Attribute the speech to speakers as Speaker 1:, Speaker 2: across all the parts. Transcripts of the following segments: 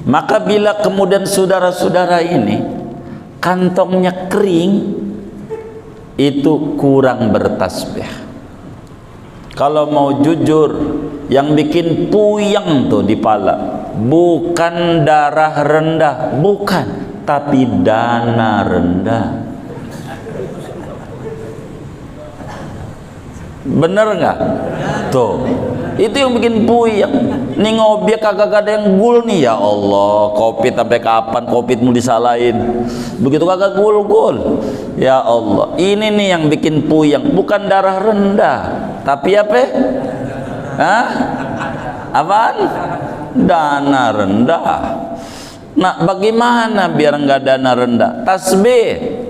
Speaker 1: Maka bila kemudian saudara-saudara ini kantongnya kering, itu kurang bertasbih. Kalau mau jujur, yang bikin puyeng tuh di pala bukan darah rendah, bukan, tapi dana rendah. Bener nggak? Tuh, itu yang bikin puyeng. Nih ngobiak kagak ada yang gul nih, ya Allah, covid sampai kapan covid mau disalahin? Begitu kagak gul-gul, ya Allah. Ini nih yang bikin puyeng, bukan darah rendah, tapi apa? Hah? Apaan? Dana rendah. Nah, bagaimana biar nggak dana rendah? Tasbih.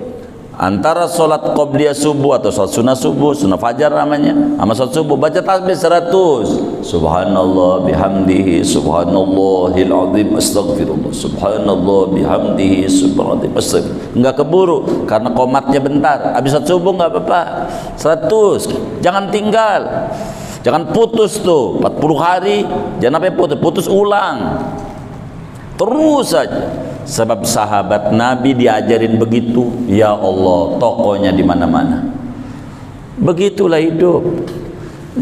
Speaker 1: Antara sholat qobliyah subuh atau sholat sunnah subuh, sunnah fajar namanya, sama sholat subuh, baca tasbih 100. Subhanallah bihamdihi subhanallahil azim astaghfirullah, subhanallah bihamdihi subhanallah astaghfirullah. Enggak keburu karena komatnya bentar. Habis sholat subuh enggak apa-apa. 100. Jangan tinggal. Jangan putus tuh 40 hari, jangan sampai putus ulang. Terus saja. Sebab sahabat Nabi diajarin begitu, ya Allah, tokonya di mana-mana. Begitulah hidup.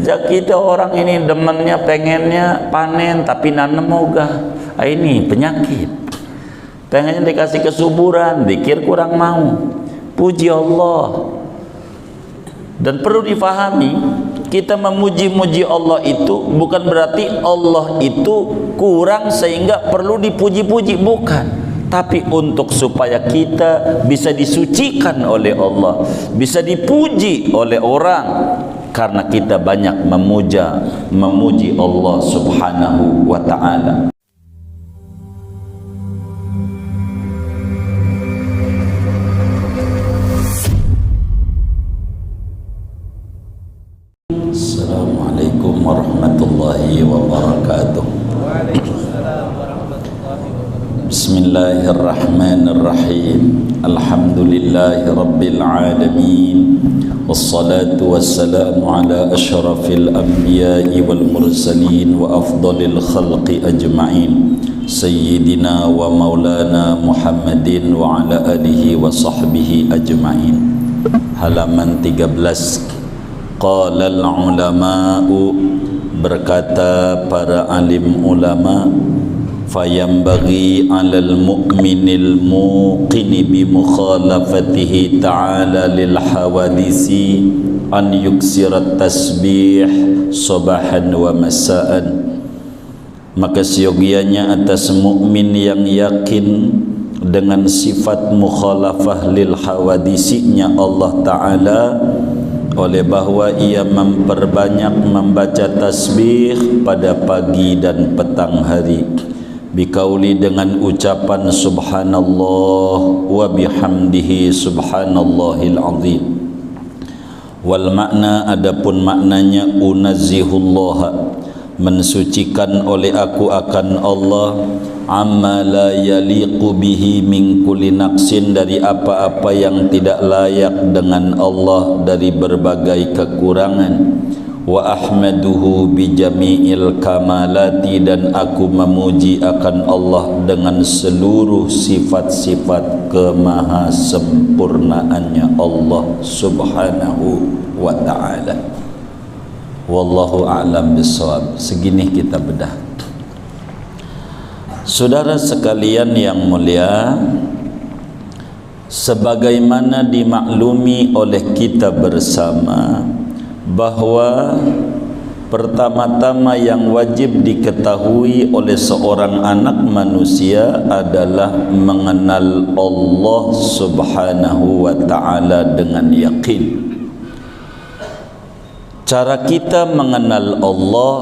Speaker 1: Kita orang ini demennya, pengennya panen tapi nanam ogah. Ini penyakit. Pengennya dikasih kesuburan, zikir kurang mau. Puji Allah. Dan perlu difahami, kita memuji-muji Allah itu bukan berarti Allah itu kurang sehingga perlu dipuji-puji, bukan. Tapi untuk supaya kita bisa disucikan oleh Allah, bisa dipuji oleh orang, karena kita banyak memuji Allah subhanahu wa ta'ala. Assalamualaikum warahmatullahi wabarakatuh. Bismillahirrahmanirrahim. Alhamdulillahi rabbil alamin. Wassalatu wassalamu ala ashrafil anbiya'i wal mursalin wa afdalil khalqi ajma'in, Sayyidina wa maulana Muhammadin wa ala alihi wa sahbihi ajma'in. Halaman 13. Qala al-ulama'u, berkata para alim ulama, fayambaghi 'alal mu'minil muqini bi mukhalafatihi ta'ala lil hawadisi an yuksirat tasbih sabahan wa masaan. Maka seyogianya atas mukmin yang yakin dengan sifat mukhalafah lil hawadisinya Allah Ta'ala, oleh bahwa ia memperbanyak membaca tasbih pada pagi dan petang hari, bikauli dengan ucapan subhanallah wa bihamdihi subhanallahil azim. Wal makna, adapun maknanya, unazzihullah, mensucikan oleh aku akan Allah, amma la yaliqu bihi min kulli naqsin, dari apa-apa yang tidak layak dengan Allah dari berbagai kekurangan. Wa ahmaduhu bi jami'il kamalati, dan aku memuji akan Allah dengan seluruh sifat-sifat kemahasempurnaannya Allah subhanahu wa ta'ala. Wallahu a'lam bissawab. Segini kita bedah. Saudara sekalian yang mulia, sebagaimana dimaklumi oleh kita bersama bahwa pertama-tama yang wajib diketahui oleh seorang anak manusia adalah mengenal Allah subhanahu wa ta'ala dengan yakin. Cara kita mengenal Allah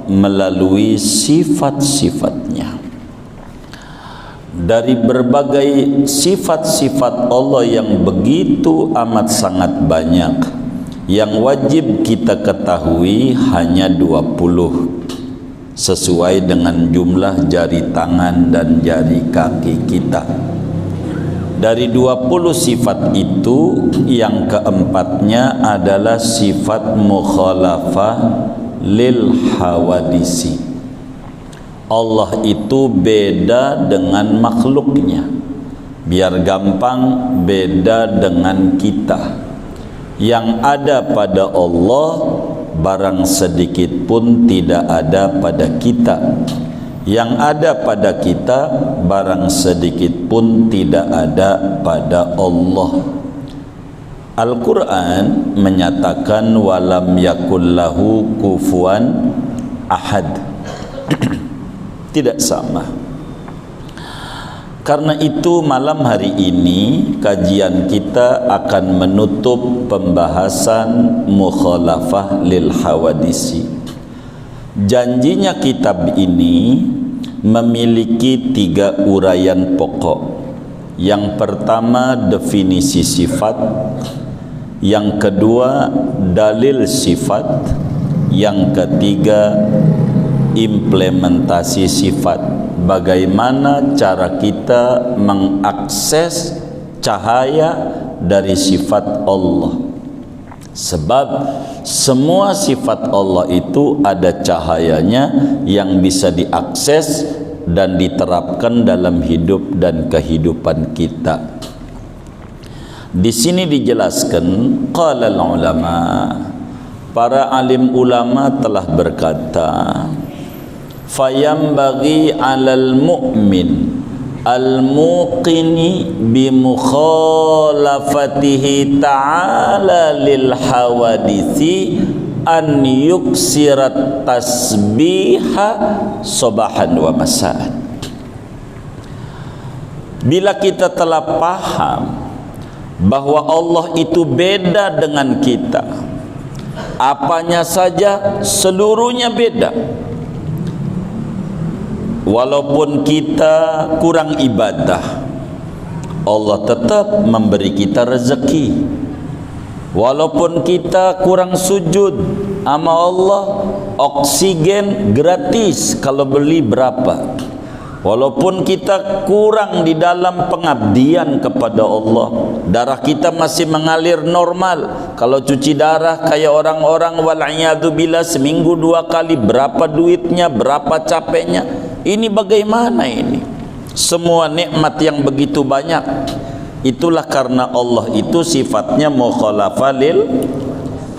Speaker 1: melalui sifat-sifatnya. Dari berbagai sifat-sifat Allah yang begitu amat sangat banyak, yang wajib kita ketahui hanya 20 sesuai dengan jumlah jari tangan dan jari kaki kita. Dari 20 sifat itu, yang keempatnya adalah sifat mukhalafah lil hawadisi. Allah itu beda dengan makhluknya. Biar gampang, beda dengan kita. Yang ada pada Allah barang sedikit pun tidak ada pada kita. Yang ada pada kita barang sedikit pun tidak ada pada Allah. Al-Quran menyatakan walam yakul lahu kufuwan ahad. Tidak sama. Karena itu malam hari ini kajian kita akan menutup pembahasan mukhalafah lil hawadisi. Janjinya kitab ini memiliki 3 uraian pokok. Yang pertama definisi sifat, yang kedua dalil sifat, yang ketiga implementasi sifat. Bagaimana cara kita mengakses cahaya dari sifat Allah. Sebab semua sifat Allah itu ada cahayanya yang bisa diakses dan diterapkan dalam hidup dan kehidupan kita. Di sini dijelaskan qala ulama, para alim ulama telah berkata, fayambaghi 'alal mu'min al-muqini bi mukhalafatihi ta'ala lil hawadithi an yuksirat tasbiha sabahan wa masa'an. Bila kita telah paham bahwa Allah itu beda dengan kita, apanya saja seluruhnya beda. Walaupun kita kurang ibadah, Allah tetap memberi kita rezeki. Walaupun kita kurang sujud sama Allah, oksigen gratis kalau beli berapa. Walaupun kita kurang di dalam pengabdian kepada Allah, darah kita masih mengalir normal. Kalau cuci darah kayak orang-orang wal'iyadzubillah seminggu 2 kali, berapa duitnya, berapa capeknya. Ini bagaimana ini? Semua nikmat yang begitu banyak. Itulah karena Allah itu sifatnya mukhalafah lil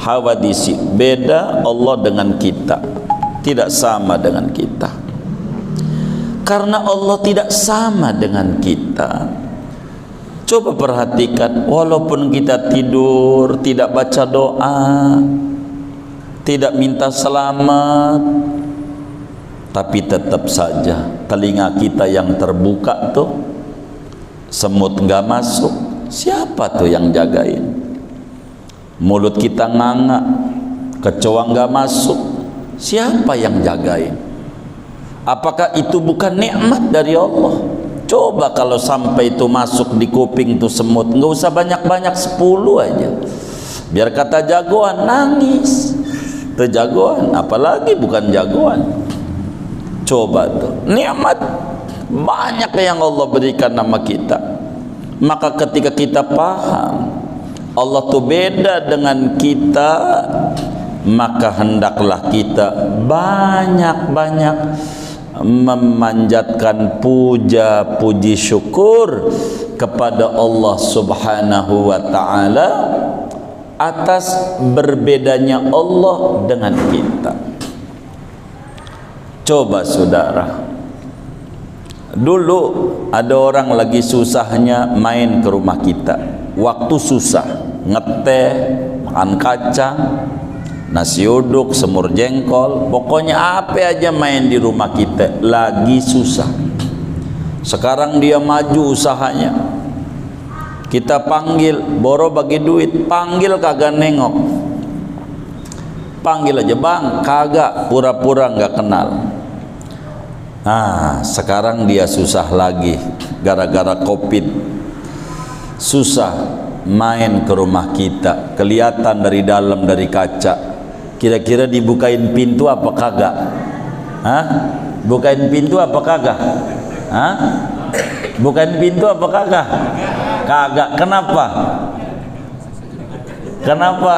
Speaker 1: hawadisi. Beda Allah dengan kita, tidak sama dengan kita. Karena Allah tidak sama dengan kita, coba perhatikan, walaupun kita tidur tidak baca doa, tidak minta selamat, tapi tetap saja telinga kita yang terbuka tuh semut nggak masuk. Siapa tuh yang jagain? Mulut kita nganga, kecoa nggak masuk. Siapa yang jagain? Apakah itu bukan nikmat dari Allah? Coba kalau sampai itu masuk di kuping tuh semut, nggak usah banyak-banyak, 10 aja. Biar kata jagoan nangis. Tuh jagoan, apalagi bukan jagoan. Coba tuh, nikmat banyak yang Allah berikan nama kita. Maka ketika kita paham Allah tuh beda dengan kita, maka hendaklah kita banyak-banyak memanjatkan puja puji syukur kepada Allah Subhanahu wa taala atas berbedanya Allah dengan kita. Coba saudara, dulu ada orang lagi susahnya main ke rumah kita. Waktu susah, ngeteh, makan kacang, nasi uduk, semur jengkol, pokoknya apa aja main di rumah kita, lagi susah. Sekarang dia maju usahanya, kita panggil, boro bagi duit, panggil kagak nengok. Panggil aja, bang, kagak, pura-pura nggak kenal. Nah, sekarang dia susah lagi gara-gara COVID. Susah main ke rumah kita, kelihatan dari dalam dari kaca. Kira-kira dibukain pintu apa kagak? Hah? Bukain pintu apa kagak? Hah? Bukain pintu apa kagak? Kagak. Kenapa? Kenapa?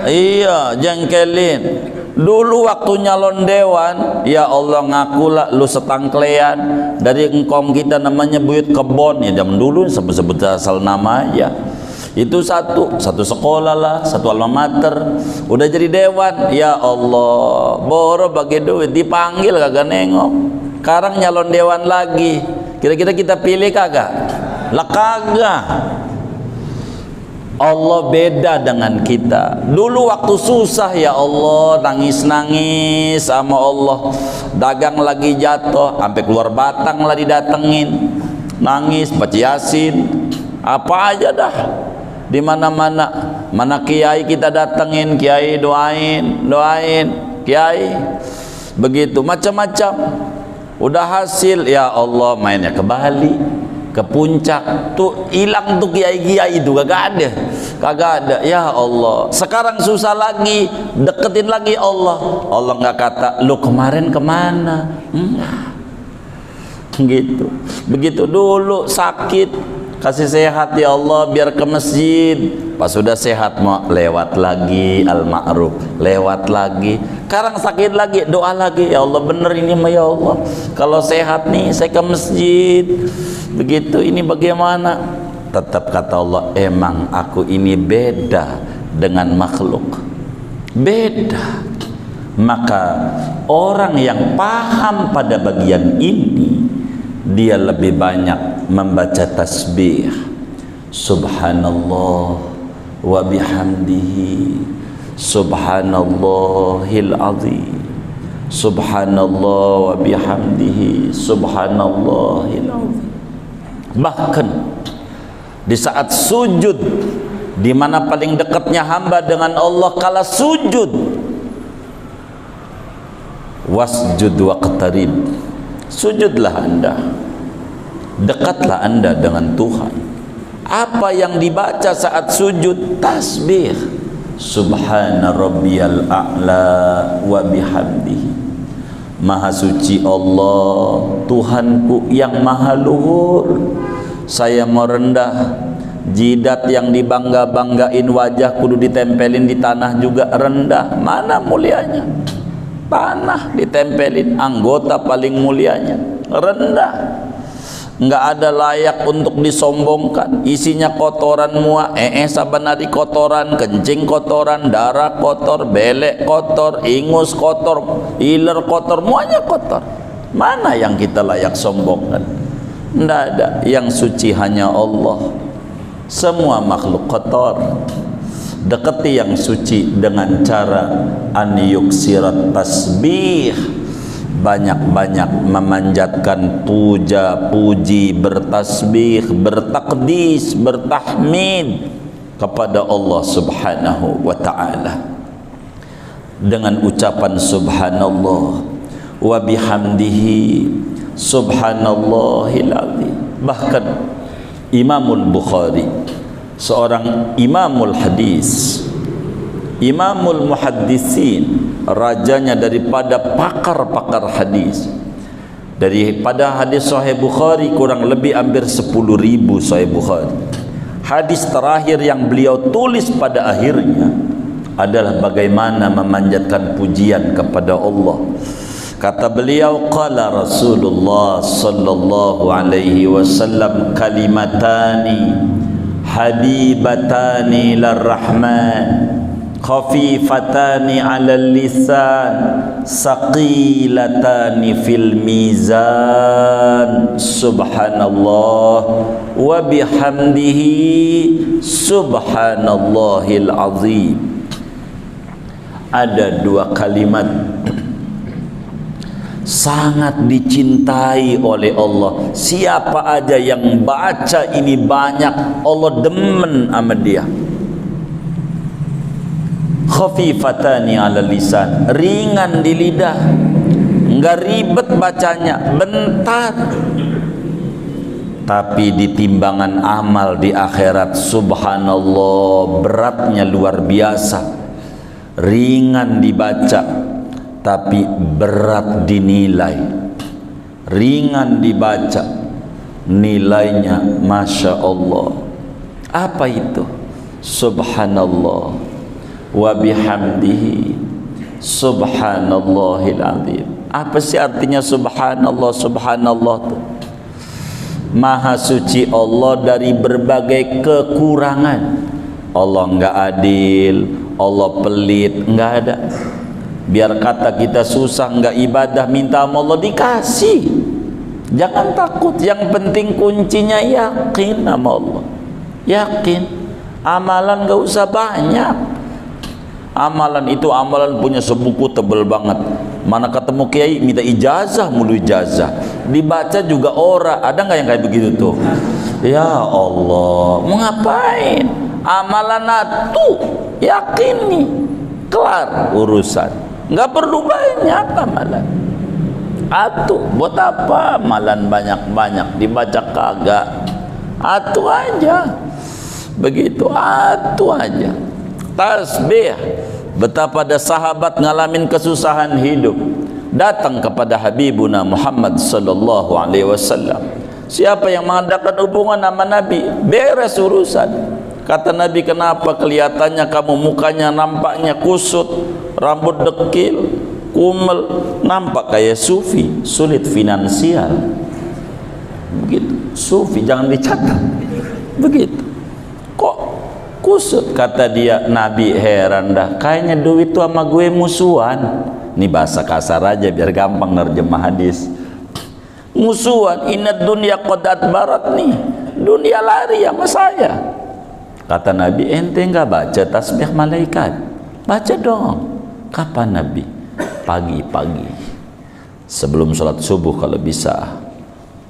Speaker 1: Iya, jengkelin. Dulu waktu nyalon dewan, ya Allah ngakulah lu setangklean dari engkong kita namanya buyut kebon. Ya zaman dulu sebut-sebut asal nama aja. Itu satu sekolah lah, satu alma mater. Udah jadi dewan, ya Allah, boro bagi duit, dipanggil kagak nengok. Sekarang nyalon dewan lagi, kira-kira kita pilih kagak? Lah kagak. Allah beda dengan kita. Dulu waktu susah, ya Allah, nangis-nangis sama Allah. Dagang lagi jatuh, sampai keluar batang lah didatengin. Nangis, baca Yasin, apa aja dah. Di mana-mana, mana kiai kita datengin, kiai doain, kiai. Begitu macam-macam. Udah hasil, ya Allah, mainnya ke Bali, ke puncak, tuh hilang tuh kiai-kiai itu, kagak ada, ya Allah. Sekarang susah lagi, deketin lagi Allah. Allah nggak kata, lu kemarin kemana? Gitu. Begitu dulu sakit, kasih sehat ya Allah biar ke masjid. Pas sudah sehat mau lewat lagi al-ma'ruf, lewat lagi. Sekarang sakit lagi, doa lagi, ya Allah bener ini mah ya Allah. Kalau sehat nih saya ke masjid. Begitu, ini bagaimana? Tetap kata Allah, emang aku ini beda dengan makhluk. Beda. Maka orang yang paham pada bagian ini, dia lebih banyak membaca tasbih. Subhanallah wa bihamdihi, subhanallahil azim, subhanallah wa bihamdihi, subhanallahil azim. Bahkan di saat sujud, di mana paling dekatnya hamba dengan Allah kala sujud, wasjud waqtarib, sujudlah anda, dekatlah anda dengan Tuhan. Apa yang dibaca saat sujud? Tasbih. Subhana rabbiyal a'la wa bihamdihi. Maha suci Allah, Tuhanku yang maha luhur. Saya merendah. Jidat yang dibangga-banggain wajah kudu ditempelin di tanah juga rendah. Mana mulianya? Tanah ditempelin, anggota paling mulianya rendah. Nggak ada layak untuk disombongkan. Isinya kotoran mua, sabanari kotoran, kencing kotoran, darah kotor, belek kotor, ingus kotor, iler kotor, muanya kotor. Mana yang kita layak sombongkan? Nggak ada. Yang suci hanya Allah. Semua makhluk kotor. Dekati yang suci dengan cara an yuksirat tasbih, banyak-banyak memanjatkan puja, puji, bertasbih, bertakdis, bertahmid kepada Allah Subhanahu wa ta'ala dengan ucapan subhanallah wa bihamdihi, subhanallahil azim. Bahkan Imamul Bukhari, seorang imamul hadis, imamul muhaddisin, rajanya daripada pakar-pakar hadis, daripada hadis Sahih Bukhari kurang lebih hampir 10.000 Sahih Bukhari. Hadis terakhir yang beliau tulis pada akhirnya adalah bagaimana memanjatkan pujian kepada Allah. Kata beliau, qala Rasulullah sallallahu alaihi wasallam, kalimatani habibatani lirrahman, khafifatani 'alal lisan, saqilatani fil mizan, subhanallah wa bihamdihi, subhanallahil azim. Ada dua kalimat sangat dicintai oleh Allah. Siapa aja yang baca ini banyak, Allah demen sama dia. Khafifatani 'alal lisan, ringan di lidah, enggak ribet bacanya, bentar. Tapi di timbangan amal di akhirat, subhanallah, beratnya luar biasa. Ringan dibaca tapi berat dinilai. Ringan dibaca, nilainya masya Allah. Apa itu? Subhanallah wa bihamdihi, Subhanallahil azim. Apa sih artinya subhanallah? Subhanallah tuh Maha suci Allah dari berbagai kekurangan. Allah enggak adil, Allah pelit, enggak ada. Biar kata kita susah enggak ibadah, minta sama Allah dikasih. Jangan takut, yang penting kuncinya yakin sama Allah. Yakin. Amalan enggak usah banyak. Amalan itu amalan punya sebuku tebel banget. Mana ketemu kiai minta ijazah mulu, ijazah dibaca juga ora. Ada nggak yang kayak begitu tuh? Ya Allah, mau ngapain? Amalan atu yakin nih kelar urusan, nggak perlu banyak amalan. Atu buat apa amalan banyak-banyak dibaca kagak? Atu aja begitu, atu aja. Tasbih. Betapa ada sahabat ngalamin kesusahan hidup, datang kepada Habibuna Muhammad sallallahu alaihi wasallam. Siapa yang mengadakan hubungan sama Nabi, beres urusan. Kata Nabi, kenapa kelihatannya kamu mukanya nampaknya kusut, rambut dekil, kumel, nampak kayak sufi, sulit finansial. Begitu, sufi jangan dicatat. Begitu. Kok kusut? Kata dia, Nabi heran dah, kayaknya duit itu sama gue musuhan. Ini bahasa kasar aja biar gampang nerjemah hadis. Musuhan, inat dunia qodat barat nih, dunia lari sama saya. Kata Nabi, ente nggak baca tasbih malaikat? Baca dong. Kapan Nabi? Pagi-pagi sebelum sholat subuh kalau bisa.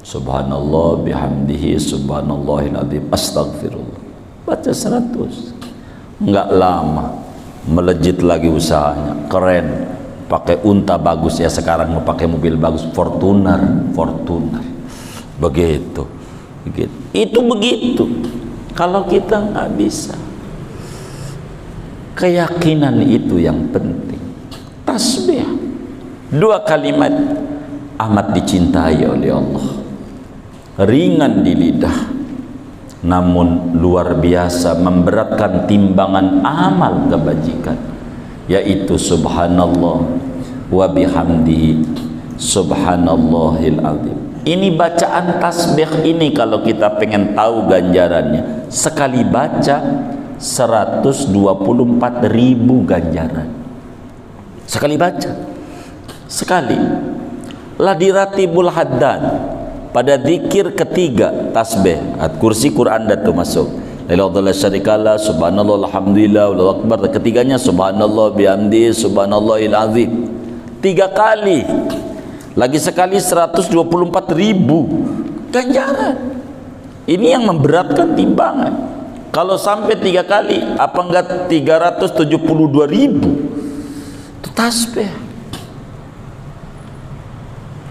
Speaker 1: Subhanallah bihamdihi subhanallahil azim astaghfirullah. Baca 100. Enggak lama melejit lagi usahanya, keren, pakai unta bagus ya, sekarang mau pakai mobil bagus, Fortuner begitu. Itu begitu. Kalau kita nggak bisa, keyakinan itu yang penting. Tasbih 2 kalimat amat dicintai oleh Allah, ringan di lidah, namun luar biasa memberatkan timbangan amal kebajikan, yaitu subhanallah wa bihamdihi subhanallahil azim. Ini bacaan tasbih ini kalau kita pengen tahu ganjarannya, sekali baca 124.000 ganjaran. Sekali baca, sekali. Ladiratibul haddad pada zikir ketiga tasbih, kursi Quran datu masuk. La ilaha illallah, subhanallah, alhamdulillah, wallahu akbar. Ketiganya subhanallah bihamdi subhanallahil azim. 3 kali. Lagi sekali 124.000 ganjaran. Ini yang memberatkan timbangan. Kalau sampai 3 kali, apa enggak 372.000 itu tasbih.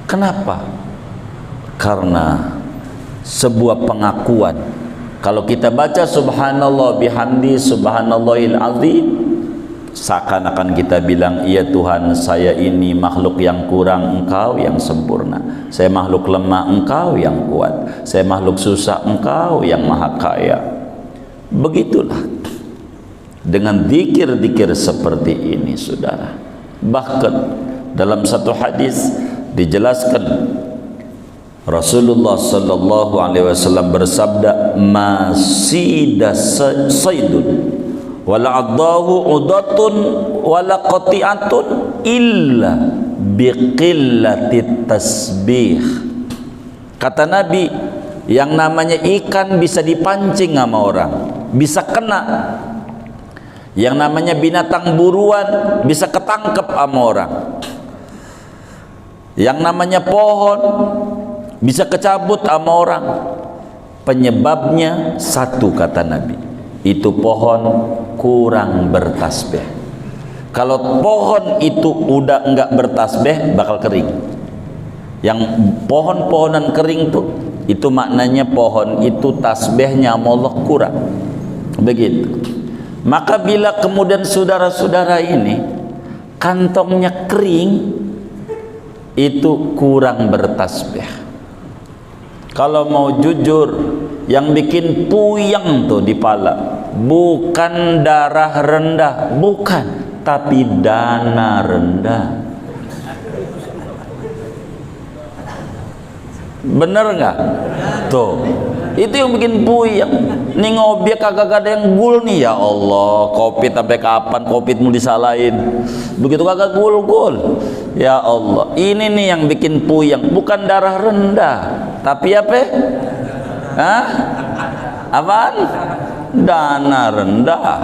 Speaker 1: Kenapa? Karena sebuah pengakuan. Kalau kita baca subhanallah bihamdi subhanallahil azim, seakan-akan kita bilang, iya Tuhan, saya ini makhluk yang kurang, Engkau yang sempurna. Saya makhluk lemah, Engkau yang kuat. Saya makhluk susah, Engkau yang maha kaya. Begitulah dengan zikir-zikir seperti ini, saudara. Bahkan dalam satu hadis dijelaskan, Rasulullah sallallahu alaihi wasallam bersabda, masida saydun wala addahu udatun wala qati'atun illa biqillatit tasbih. Kata Nabi, yang namanya ikan bisa dipancing sama orang, bisa kena. Yang namanya binatang buruan bisa ketangkep sama orang. Yang namanya pohon bisa kecabut sama orang. Penyebabnya satu, kata Nabi, itu pohon kurang bertasbih. Kalau pohon itu udah enggak bertasbih, bakal kering. Yang pohon-pohonan kering tuh, itu maknanya pohon itu tasbihnya Allah kurang. Begitu. Maka bila kemudian saudara-saudara ini kantongnya kering, itu kurang bertasbih. Kalau mau jujur, yang bikin puyeng tuh di pala bukan darah rendah, bukan, tapi dana rendah. Bener nggak? Tuh, itu yang bikin puyeng. Nih ngobiak kagak ada yang gul nih, ya Allah. Covid sampai kapan Covidmu disalahin? Begitu kagak gul. Ya Allah, ini nih yang bikin puyeng. Bukan darah rendah, tapi apa? Hah? Apaan? Dana rendah.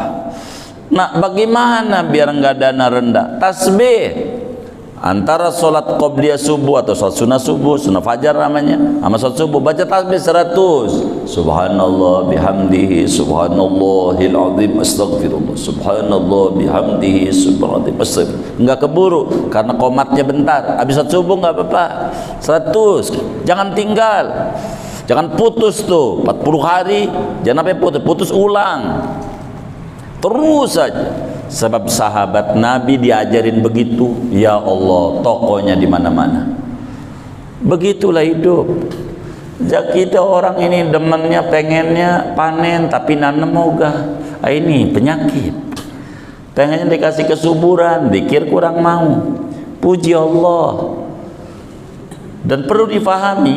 Speaker 1: Nah, bagaimana biar nggak dana rendah? Tasbih. Antara sholat qobliyah subuh atau sholat sunnah subuh, sunnah fajar namanya, sama sholat subuh, baca tasbih 100. Subhanallah bihamdihi, subhanallahil azim, astaghfirullah, subhanallah bihamdihi, subhanallah, astaghfirullah. Enggak keburu karena komatnya bentar. Habis sholat subuh enggak apa-apa. 100. Jangan tinggal. Jangan putus tuh. 40 hari jangan sampai putus ulang. Terus saja. Sebab sahabat Nabi diajarin begitu. Ya Allah, tokonya di mana-mana. Begitulah hidup. Kita orang ini demennya, pengennya panen tapi nanem ogah. Ini penyakit. Pengennya dikasih kesuburan, zikir kurang mau. Puji Allah. Dan perlu difahami,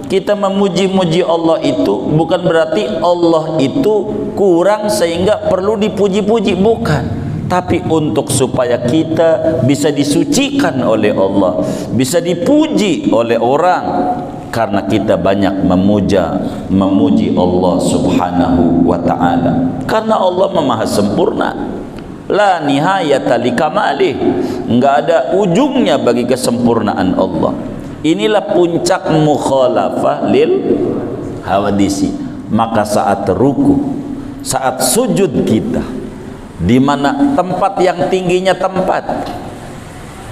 Speaker 1: kita memuji-muji Allah itu bukan berarti Allah itu kurang sehingga perlu dipuji-puji, bukan. Tapi untuk supaya kita bisa disucikan oleh Allah, bisa dipuji oleh orang, karena kita banyak memuji Allah subhanahu wa ta'ala. Karena Allah maha sempurna, la nihayata li kamalih, enggak ada ujungnya bagi kesempurnaan Allah. Inilah puncak mukhalafah lil hawadisi. Maka saat ruku, saat sujud kita, di mana tempat yang tingginya tempat,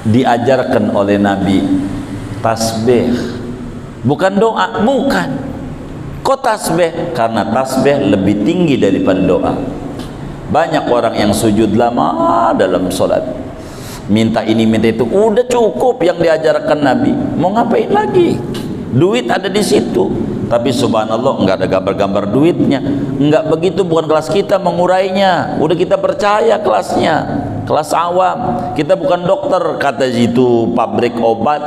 Speaker 1: diajarkan oleh Nabi tasbih, bukan doa, bukan. Kok tasbih? Karena tasbih lebih tinggi daripada doa. Banyak orang yang sujud lama dalam sholat, minta ini minta itu, udah cukup yang diajarkan Nabi. Mau ngapain lagi? Duit ada di situ. Tapi subhanallah enggak ada gambar-gambar duitnya. Enggak begitu, bukan kelas kita mengurainya. Udah kita percaya kelasnya, kelas awam. Kita bukan dokter, kata situ pabrik obat.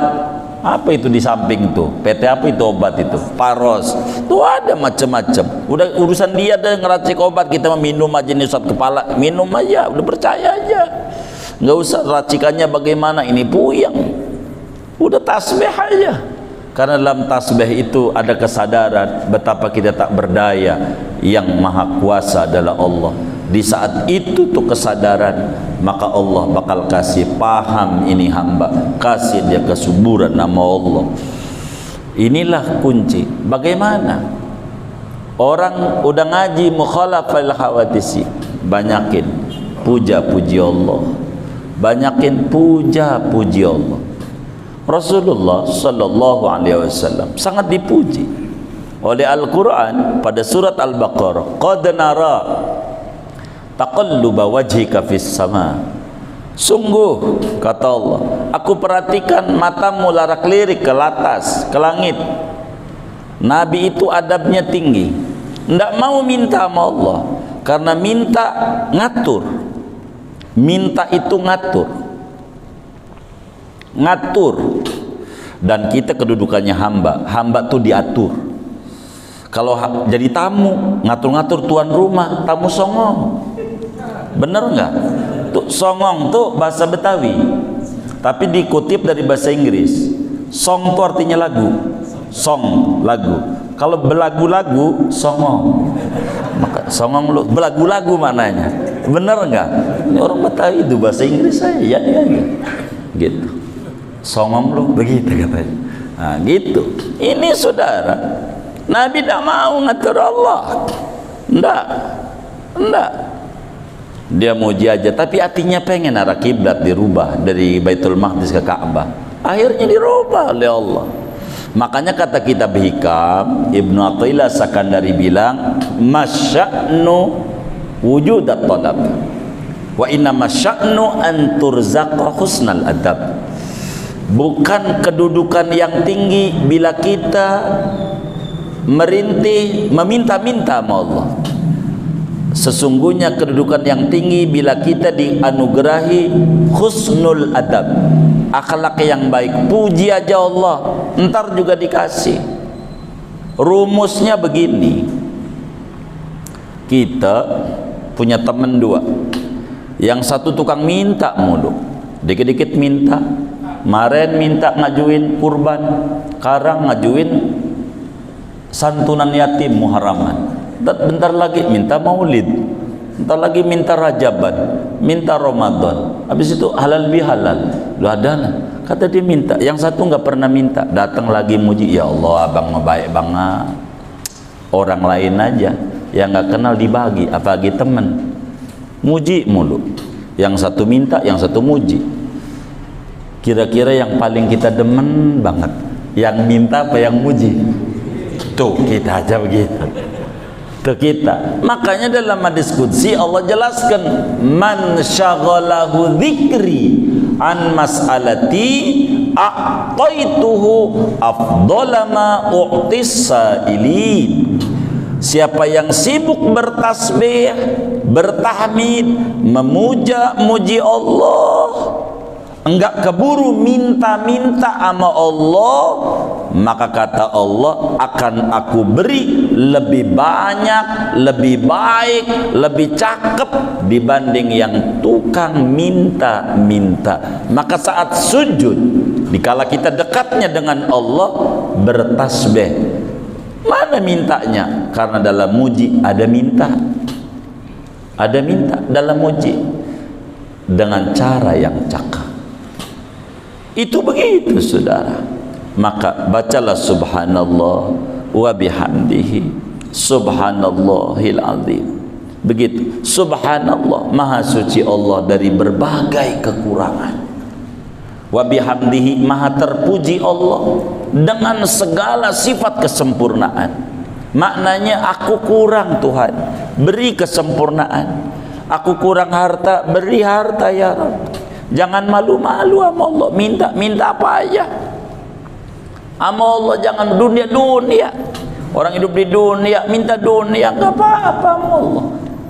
Speaker 1: Apa itu di samping tuh? PT apa itu obat itu? Paros. Tuh ada macam-macam. Udah urusan dia ada ngeracik obat, kita meminum aja nih Ustaz kepala, minum aja, udah percaya aja. Enggak usah racikannya bagaimana, ini puyeng. Udah tasbih aja. Karena dalam tasbih itu ada kesadaran betapa kita tak berdaya, yang maha kuasa adalah Allah. Di saat itu tuh kesadaran, maka Allah bakal kasih paham ini hamba, kasih dia kesuburan nama Allah. Inilah kunci. Bagaimana orang udah ngaji mukhalafal hawadisi, banyakin puja-puji Allah, banyakin puja-puji Allah. Rasulullah sallallahu alaihi wasallam sangat dipuji oleh Al-Qur'an pada surat Al-Baqarah. Qad nara taqalluba wajhika fis sama. Sungguh, kata Allah, aku perhatikan matamu larak-lirik ke atas, ke langit. Nabi itu adabnya tinggi, tidak mau minta sama Allah, karena minta ngatur. Minta itu ngatur. Dan kita kedudukannya hamba tuh diatur. Kalau jadi tamu, ngatur-ngatur tuan rumah, tamu songong, bener nggak? Tuh songong tuh bahasa Betawi, tapi dikutip dari bahasa Inggris. Song tuh artinya lagu, song lagu. Kalau belagu-lagu songong, maka songong lu belagu-lagu mananya, bener nggak? Ini orang Betawi itu bahasa Inggris saya, ya gitu. Songong lu, begitu katanya. Nah gitu. Ini saudara, Nabi tidak mau ngatur Allah, enggak. Dia muji aja, tapi hatinya pengen arah kiblat dirubah dari Baitul Maqdis ke Ka'bah. Akhirnya dirubah oleh Allah. Makanya kata kitab Hikam, Ibnu Athaillah Sakandari bilang, masya'nu wujudat talab, wa inna masya'nu an turzaqa husnal adab. Bukan kedudukan yang tinggi bila kita merintih, meminta-minta sama Allah. Sesungguhnya kedudukan yang tinggi bila kita dianugerahi husnul adab, akhlak yang baik. Puji aja Allah, ntar juga dikasih. Rumusnya begini, kita punya teman dua, yang satu tukang minta mulu, dikit-dikit minta. Kemarin minta ngajuin kurban, sekarang ngajuin santunan yatim muharaman. Bentar lagi minta maulid, bentar lagi minta rajaban, minta Ramadan, habis itu halal bihalal. Lu ada lah, kata dia minta. Yang satu nggak pernah minta, datang lagi muji, ya Allah abang mah baik banget. Orang lain aja yang nggak kenal dibagi, apalagi temen, muji mulu. Yang satu minta, yang satu muji. Kira-kira yang paling kita demen banget, yang minta apa yang muji? Tuh kita aja begitu. Tuh kita. Makanya dalam hadis qudsi Allah jelaskan, man syaghalahu dzikri an mas'alati a'taituhu afdhala ma u'tis sa'ilin. Siapa yang sibuk bertasbih, bertahmid, memuja-muji Allah, enggak keburu minta-minta sama Allah, maka kata Allah, akan aku beri lebih banyak, lebih baik, lebih cakep dibanding yang tukang minta-minta. Maka saat sujud, dikala kita dekatnya dengan Allah, bertasbih, mana mintanya? Karena dalam muji ada minta, ada minta dalam muji dengan cara yang cakap. Itu begitu saudara. Maka bacalah subhanallah wa bihamdihi subhanallahil azim. Begitu. Subhanallah, maha suci Allah dari berbagai kekurangan. Wa bihamdihi, maha terpuji Allah dengan segala sifat kesempurnaan. Maknanya aku kurang Tuhan, beri kesempurnaan. Aku kurang harta, beri harta ya Rabb. Jangan malu-malu sama Allah, minta apa aja sama Allah. Jangan dunia. Orang hidup di dunia, minta dunia, nggak apa-apa sama Allah.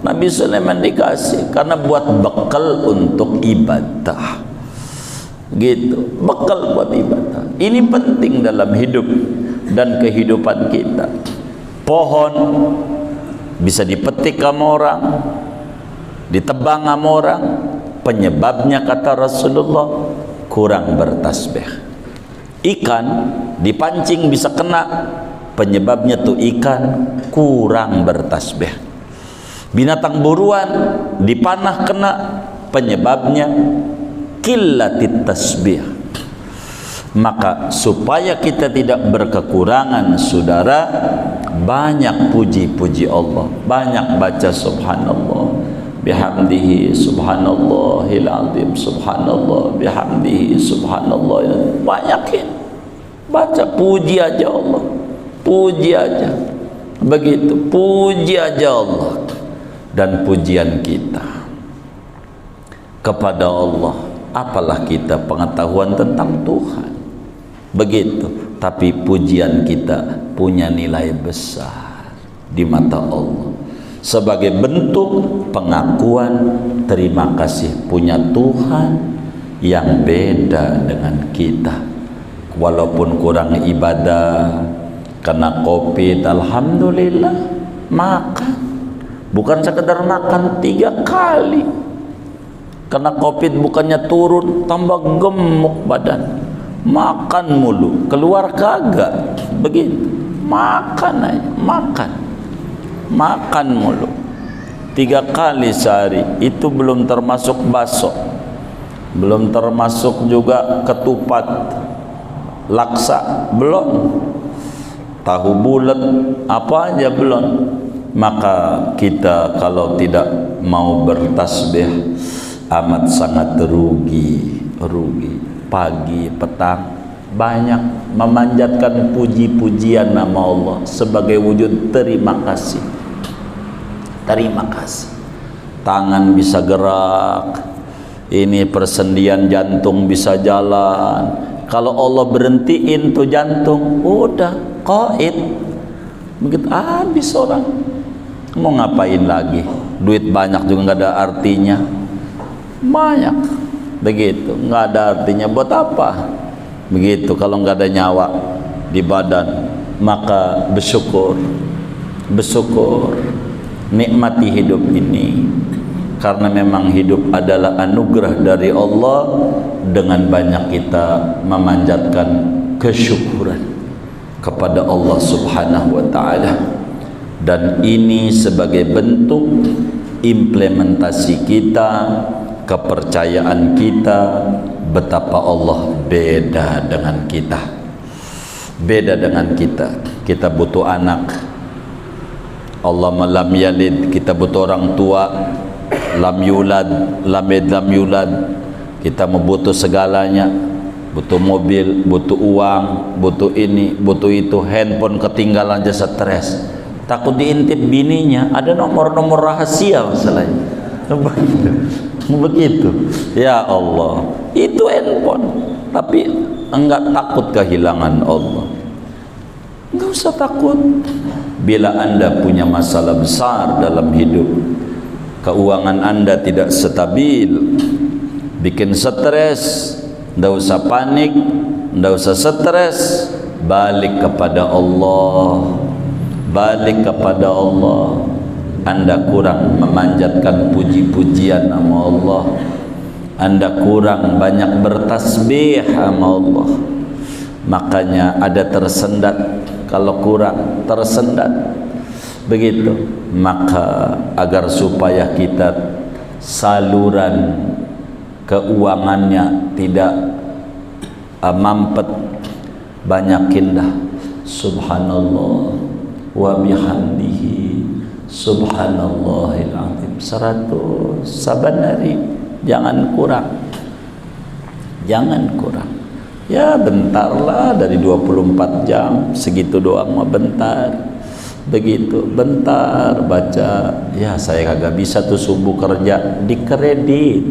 Speaker 1: Nabi Sulaiman dikasih karena buat bekal untuk ibadah. Gitu, bekal buat ibadah. Ini penting dalam hidup dan kehidupan kita. Pohon bisa dipetik sama orang, ditebang sama orang. Penyebabnya kata Rasulullah, kurang bertasbih. Ikan dipancing bisa kena, penyebabnya tuh ikan kurang bertasbih. Binatang buruan dipanah kena, penyebabnya qillatit tasbih. Maka supaya kita tidak berkekurangan saudara, banyak puji-puji Allah, banyak baca subhanallah bihamdihi subhanallahil azim, subhanallah bihamdihi subhanallah. Banyakin baca, puji aja Allah, puji aja. Begitu, puji aja Allah. Dan pujian kita kepada Allah, apalah kita pengetahuan tentang Tuhan. Begitu, tapi pujian kita punya nilai besar di mata Allah sebagai bentuk pengakuan terima kasih punya Tuhan yang beda dengan kita. Walaupun kurang ibadah, kena COVID, alhamdulillah makan, bukan sekedar makan 3 kali. Kena COVID bukannya turun, tambah gemuk badan, makan mulu, keluar kagak. Begitu, makan aja, makan mulu 3 kali sehari. Itu belum termasuk bakso, belum termasuk juga ketupat, laksa, belum, tahu bulat, apa aja belum. Maka kita kalau tidak mau bertasbih amat sangat rugi. Pagi petang banyak memanjatkan puji-pujian nama Allah sebagai wujud terima kasih. Terima kasih. Tangan bisa gerak, ini persendian jantung bisa jalan. Kalau Allah berhentiin tuh jantung, udah qaid, begitu habis orang. Mau ngapain lagi? duit banyak juga nggak ada artinya. Banyak begitu, nggak ada artinya. Buat apa? Begitu kalau nggak ada nyawa di badan. Maka bersyukur, nikmati hidup ini, karena memang hidup adalah anugerah dari Allah. Dengan banyak kita memanjatkan kesyukuran kepada Allah Subhanahu wa ta'ala, dan ini sebagai bentuk implementasi kita, kepercayaan kita betapa Allah beda dengan kita. Beda dengan kita. Kita butuh anak, Allah lam yalid. Kita butuh orang tua, lam yulad, lam yulad. Kita membutuh segalanya, butuh mobil, butuh uang, butuh ini, butuh itu. Handphone ketinggalan aja stres, takut diintip bininya, ada nomor-nomor rahasia masalahnya. Begitu. Ya Allah, itu handphone, tapi enggak takut kehilangan Allah. Enggak usah takut. Bila Anda punya masalah besar dalam hidup, keuangan Anda tidak stabil, bikin stres, enggak usah panik, enggak usah stres, balik kepada Allah. Balik kepada Allah. Anda kurang memanjatkan puji-pujian nama Allah, Anda kurang banyak bertasbih sama Allah. Makanya ada tersendat. Kalau kurang tersendat begitu. Maka agar supaya kita saluran keuangannya tidak mampet, banyakin dah subhanallah wa bihamdihi subhanallahil azim 100 saban hari. Jangan kurang, jangan kurang. Ya bentar lah, dari 24 jam segitu doang mah bentar. Begitu, bentar baca. Ya saya kagak bisa tuh subuh kerja, kredit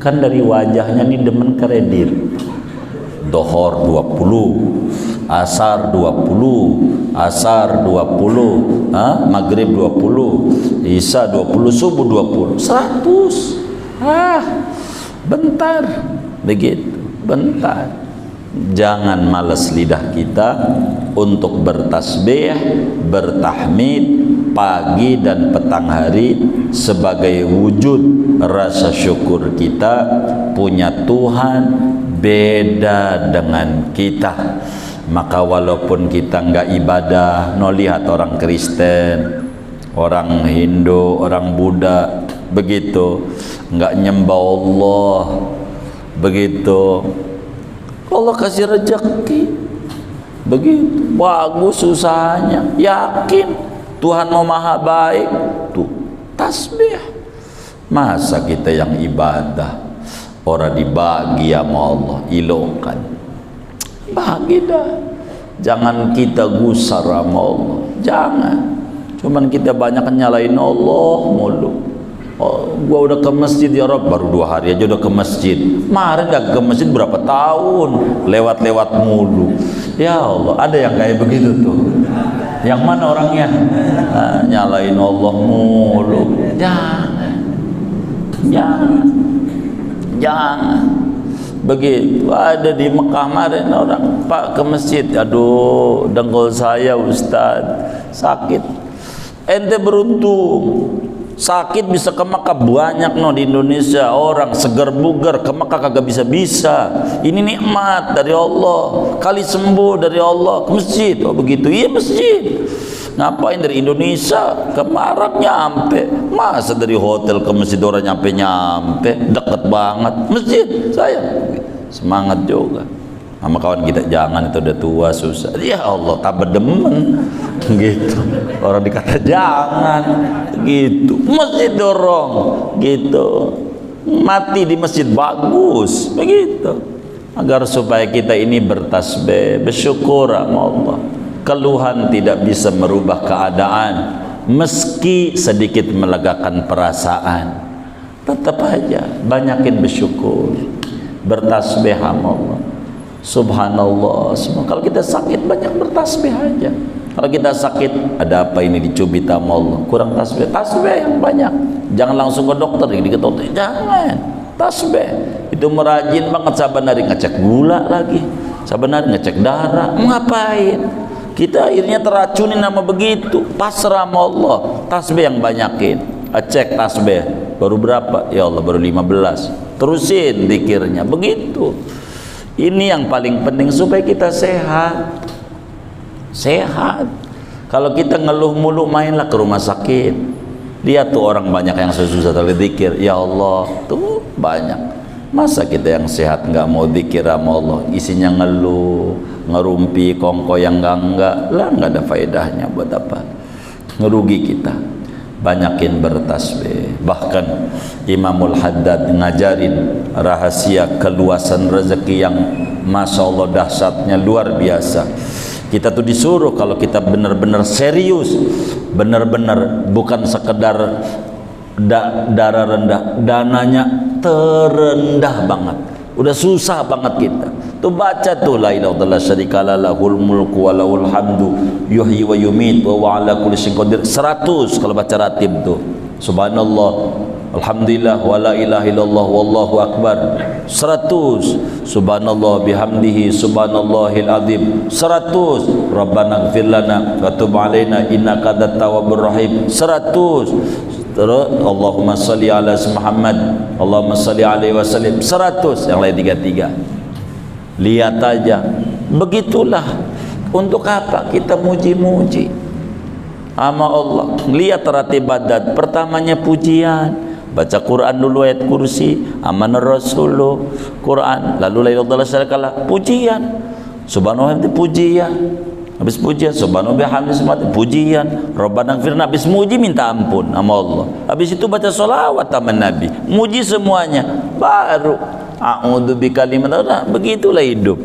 Speaker 1: kan dari wajahnya nih demen kredit. Dohor 20, asar 20, maghrib 20, isya 20, subuh 20, 100. Bentar begitu, bentar. Jangan malas lidah kita untuk bertasbih, bertahmid pagi dan petang hari sebagai wujud rasa syukur kita punya Tuhan beda dengan kita. Maka walaupun kita enggak ibadah, no lihat orang Kristen, orang Hindu, orang Buddha begitu, enggak nyembah Allah begitu, Allah kasih rezeki begitu, bagus usahanya, yakin Tuhan mau maha baik, tuh tasbih. Masa kita yang ibadah orang dibagi sama Allah, ilokan bagi dah. Jangan kita gusar sama Allah, jangan. Cuman kita banyak nyalain Allah mulu. Oh, gua udah ke masjid ya Rob, baru 2 hari aja udah ke masjid. Kemarin gak ke masjid berapa tahun, lewat-lewat mulu. Ya Allah, ada yang kayak begitu tuh. Yang mana orangnya? Nyalain Allah mulu. Jangan. Begitu. Ada di Mekah kemarin orang, Pak ke masjid, aduh dengkul saya Ustaz sakit. Ente beruntung, sakit bisa ke Mekah banyak no di Indonesia, orang seger buger ke Mekah kagak bisa. Ini nikmat dari Allah, kali sembuh dari Allah, ke masjid. Oh begitu, iya masjid. Ngapain dari Indonesia ke Marak nyampe? Masa dari hotel ke masjid orang nyampe deket banget masjid. Saya semangat juga sama kawan kita, jangan itu udah tua susah. Ya Allah tambah demen gitu. Orang dikata jangan gitu, masjid dorong gitu, mati di masjid bagus begitu. Agar supaya kita ini bertasbih, bersyukur sama Allah. Keluhan tidak bisa merubah keadaan, meski sedikit melegakan perasaan. Tetap aja banyakin bersyukur, bertasbih sama Allah. Subhanallah semua. Kalau kita sakit banyak bertasbih aja. Kalau kita sakit, ada apa ini, dicubit sama Allah, kurang tasbih, tasbih yang banyak. Jangan langsung ke dokter, jangan. Tasbih itu merajin banget. Saban hari ngecek gula lagi, saban hari ngecek darah. Ngapain? Kita akhirnya teracunin nama begitu. Pasrah sama Allah. Tasbih yang banyakin. Cek tasbih baru berapa? Ya Allah, baru 15. Terusin zikirnya begitu. Ini yang paling penting supaya kita sehat. Sehat. Kalau kita ngeluh mulu, mainlah ke rumah sakit. Lihat tuh orang banyak yang susah tali zikir. Ya Allah, tuh banyak. Masa kita yang sehat nggak mau zikir sama Allah, isinya ngeluh, ngerumpi, kongko yang enggak lah, nggak ada faedahnya. Buat apa? Ngerugi kita. Banyakin bertasbih. Bahkan Imamul Haddad ngajarin rahasia keluasan rezeki yang masya Allah dahsyatnya luar biasa. Kita tuh disuruh kalau kita benar-benar serius, benar-benar bukan sekedar darah rendah, dananya terendah banget, udah susah banget kita tuh baca tuh la ilaha illallah syarikalah lahul mulku wa lahul hamdu yuhyi wa yumit wa ala kulli syai'in qadir 100 kalau baca ratib tuh. Subhanallah, alhamdulillah, wa la ilaha illallah, wallahu akbar 100. Subhanallah bihamdihi subhanallahil azim 100. Rabbana ighfir lana wa tub alaina innaka antat tawwabur rahim 100. Terus Allahumma shalli ala Muhammad, Allahumma shalli alaihi wasallam 100. Yang lain 33. Lihat aja. Begitulah. Untuk apa kita muji-muji sama Allah? Lihat ratib ibadat. Pertamanya pujian, baca Quran dulu, ayat kursi, amanah Rasulullah, Quran, lalu la ilaha illallah syarikalah, pujian, subhanallah, pujian, habis pujian, subhanallah bihamdihi, pujian, Rabbana ighfirna, habis muji minta ampun sama Allah, habis itu baca sholawat sama Nabi, muji semuanya, baru a'udzu bikalimat. Begitulah hidup,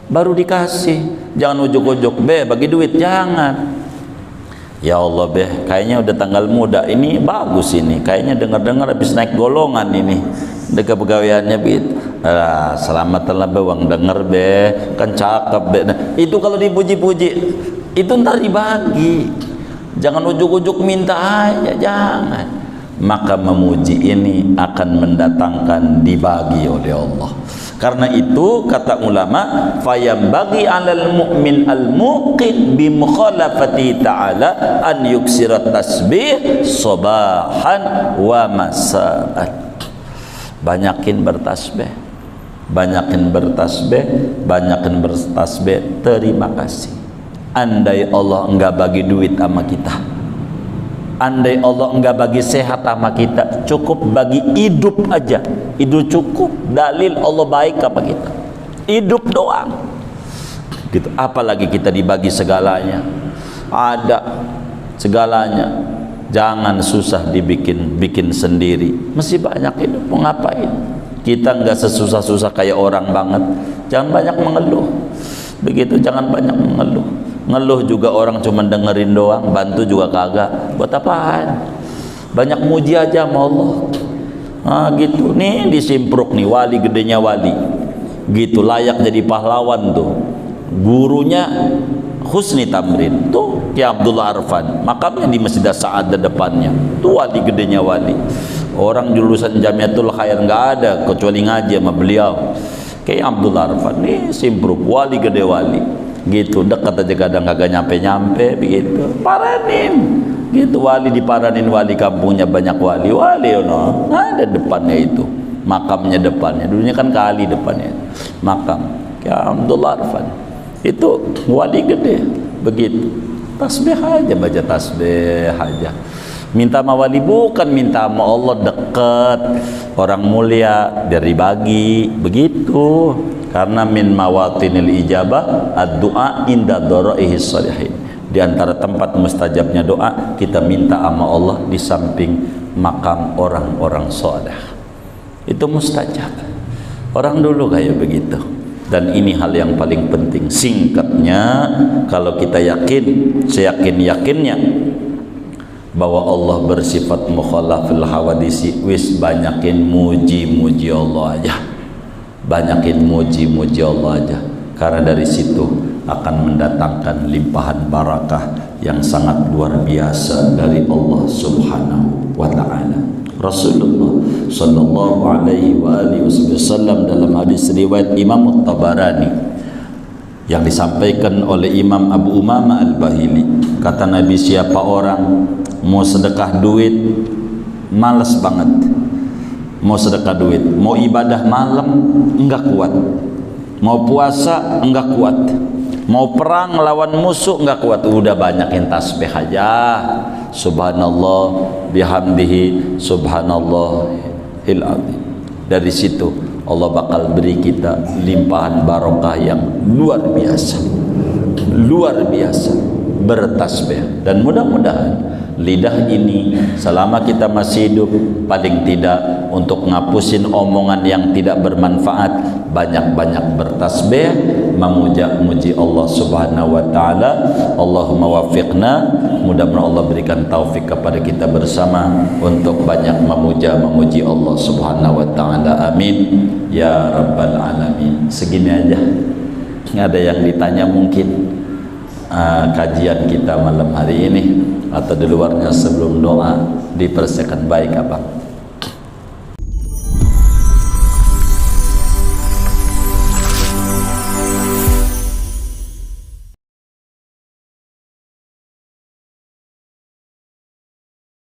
Speaker 1: baru dikasih. Jangan ujuk-ujuk, bagi duit, jangan. Ya Allah kayaknya udah tanggal muda ini, bagus ini, kayaknya dengar-dengar habis naik golongan ini dekat pegawaiannya selamatlah uang denger kan cakep Nah, itu kalau dipuji-puji itu ntar dibagi. Jangan ujuk-ujuk minta aja, jangan. Maka memuji ini akan mendatangkan dibagi oleh Allah. Karena itu kata ulama, fayambagi 'alal mu'min al-muqin bi mukhalafati ta'ala an yuksira tasbih sabahan wa masa'an. Banyakin bertasbih, banyakin bertasbih, banyakin bertasbih. Terima kasih. Andai Allah enggak bagi duit sama kita, andai Allah enggak bagi sehat sama kita, cukup bagi hidup aja, hidup cukup, dalil Allah baik sama kita, hidup doang gitu. Apalagi kita dibagi segalanya, ada segalanya. Jangan susah dibikin sendiri, mesti banyak hidup. Mau ngapain? Kita enggak sesusah-susah kayak orang banget. Jangan banyak mengeluh begitu, jangan banyak mengeluh. Ngeluh juga orang cuma dengerin doang, bantu juga kagak. Buat apaan? Banyak muji aja sama Allah. Gitu. Nih disimpruk nih, wali gedenya wali. Gitu, layak jadi pahlawan tuh. Gurunya Husni Tamrin tuh Ki Abdullah Arfan, makamnya di Masjid Sa'ad depannya. Tuh wali gedenya wali. Orang jurusan Jamiatul Khair nggak ada kecuali ngaji sama beliau. Ki Abdullah Arfan nih simpruk, wali gede wali. Gitu, dekat aja kadang kagak nyampe begitu, paranin gitu, wali diparanin, wali kampungnya banyak wali ada depannya itu makamnya, depannya dulunya kan kali depannya makam ya Abdullah Arfan itu wali gede begitu. Tasbih aja, baca tasbih aja, minta sama wali, bukan minta sama Allah. Dekat orang mulia biar dibagi begitu. Karena min mawatinil ijabah ad-du'a inda dhara'ihis shalihin. Di antara tempat mustajabnya doa, kita minta sama Allah di samping makam orang-orang saleh. Itu mustajab. Orang dulu kayak begitu. Dan ini hal yang paling penting. Singkatnya, kalau kita yakin, seyakin-yakinnya bahwa Allah bersifat mukhalafil hawadisi, wis banyakin muji-muji Allah aja. Banyakin muji-muji Allah aja, karena dari situ akan mendatangkan limpahan barakah yang sangat luar biasa dari Allah Subhanahu wa taala. Rasulullah sallallahu alaihi wasallam dalam hadis riwayat Imam Tabarani yang disampaikan oleh Imam Abu Umamah Al-Bahili, kata Nabi, siapa orang mau sedekah duit malas banget, mau sedekah duit, mau ibadah malam enggak kuat, mau puasa enggak kuat, mau perang lawan musuh enggak kuat, udah banyakin tasbih aja, subhanallah bihamdihi subhanallahil azim. Dari situ Allah bakal beri kita limpahan barokah yang luar biasa, luar biasa, bertasbih. Dan mudah-mudahan lidah ini selama kita masih hidup paling tidak untuk ngapusin omongan yang tidak bermanfaat, banyak-banyak bertasbih, memuji Allah Subhanahu wa taala. Allahumma wafiqna, mudah-mudahan Allah berikan taufik kepada kita bersama untuk banyak memuji Allah Subhanahu wa taala. Amin ya rabbal alamin. Segini aja. Nggak ada yang ditanya mungkin kajian kita malam hari ini, atau di luarnya sebelum doa dipersiapkan baik apa?